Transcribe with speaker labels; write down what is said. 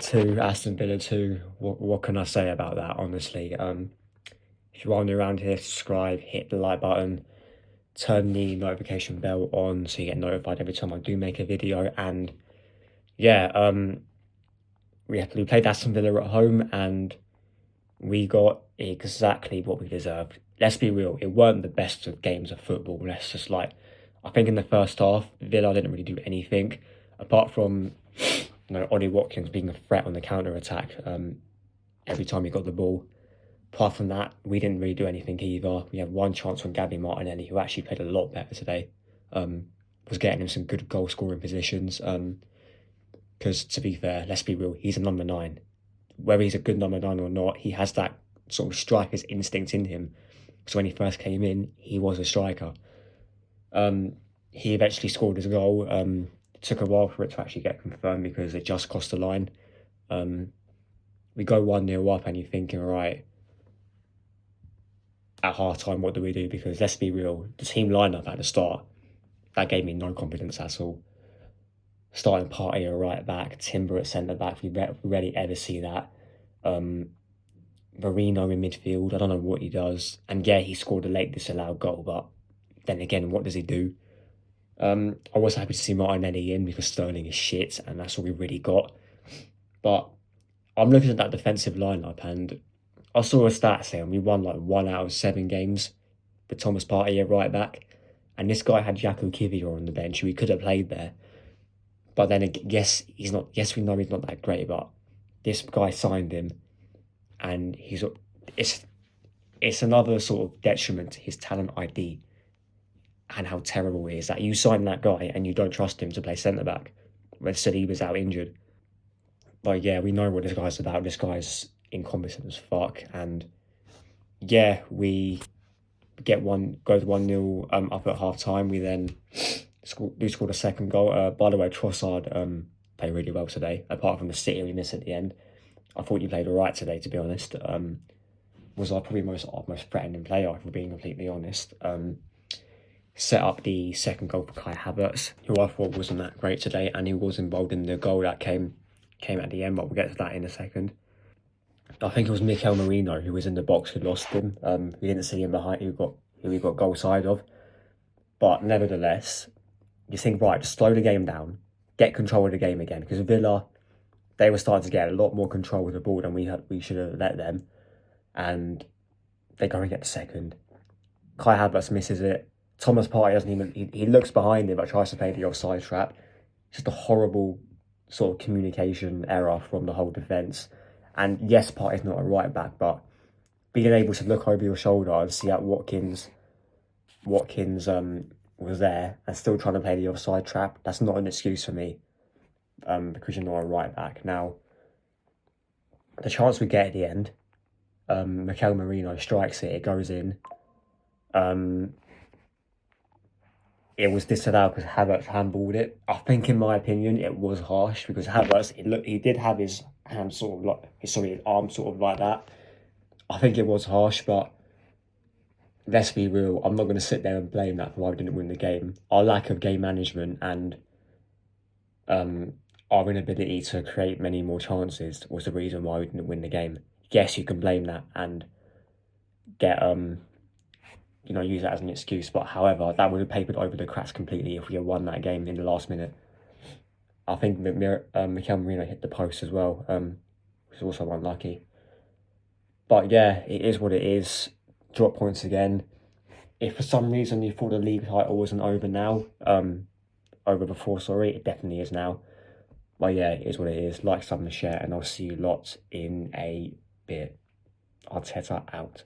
Speaker 1: Two, Aston Villa 2. What can I say about that, honestly? If you are new around here, subscribe, hit the like button, turn the notification bell on so you get notified every time I do make a video. And yeah, we played Aston Villa at home and we got exactly what we deserved. Let's be real, it weren't the best of games of football. I think in the first half, Villa didn't really do anything apart from Ollie Watkins being a threat on the counter attack. Every time he got the ball. Apart from that, we didn't really do anything either. We had one chance from Gabby Martinelli, who actually played a lot better today. Was getting him some good goal scoring positions. Because to be fair, let's be real, he's a number 9. Whether he's a good number 9 or not, he has that sort of striker's instinct in him. So when he first came in, he was a striker. He eventually scored his goal. It took a while for it to actually get confirmed because it just crossed the line. We go 1-0 up and you're thinking, right, at half time, what do we do? Because let's be real, the team lineup at the start, that gave me no confidence at all. Starting Partey at right back, Timber at centre back, we rarely ever see that. Marino in midfield, I don't know what he does. And yeah, he scored a late disallowed goal, but then again, what does he do? I was happy to see Martinelli in because Sterling is shit and that's all we really got. But I'm looking at that defensive lineup and I saw a stat saying we won like 1 out of 7 games with Thomas Partey at right back. And this guy had Jaco Kivior on the bench who he could have played there. But then, yes, he's not. Yes, we know he's not that great, but this guy signed him, and it's another sort of detriment to his talent ID and how terrible it is that you sign that guy and you don't trust him to play centre back when Saliba's out injured. But yeah, we know what this guy's about. This guy's incompetent as fuck, and yeah, we goes 1-0 up at half time. We then scored a second goal. By the way, Trossard played really well today, apart from the City we missed at the end. I thought you played all right today, to be honest. Was probably our most threatening player, if we're being completely honest. Set up the second goal for Kai Havertz, who I thought wasn't that great today, and he was involved in the goal that came at the end, but we'll get to that in a second. I think it was Mikel Merino who was in the box who lost him. We didn't see him behind who we got goal side of. But nevertheless, you think, right, just slow the game down, get control of the game again. Because Villa, they were starting to get a lot more control with the ball than we should have let them. And they go and get the second. Kai Havertz misses it. Thomas Partey doesn't even, he looks behind him but tries to play the offside trap. Just a horrible sort of communication error from the whole defence. And yes, Partey's not a right back, but being able to look over your shoulder and see that Watkins was there and still trying to play the offside trap, that's not an excuse for me, because you're not a right back. Now, the chance we get at the end, Mikel Merino strikes it, it goes in. It was disallowed because Havertz handballed it. I think, in my opinion, it was harsh because Havertz, he did have his hand sort of like, his arm sort of like that. I think it was harsh, but let's be real, I'm not going to sit there and blame that for why we didn't win the game. Our lack of game management and our inability to create many more chances was the reason why we didn't win the game. Yes, you can blame that and get use that as an excuse. But however, that would have papered over the cracks completely if we had won that game in the last minute. I think Mikel Merino hit the post as well, which was also unlucky. But yeah, it is what it is. Drop points again. If for some reason you thought the league title wasn't over now, over before, sorry, it definitely is now. But yeah, it is what it is. Like, sub, and share, and I'll see you lots in a bit. Arteta out.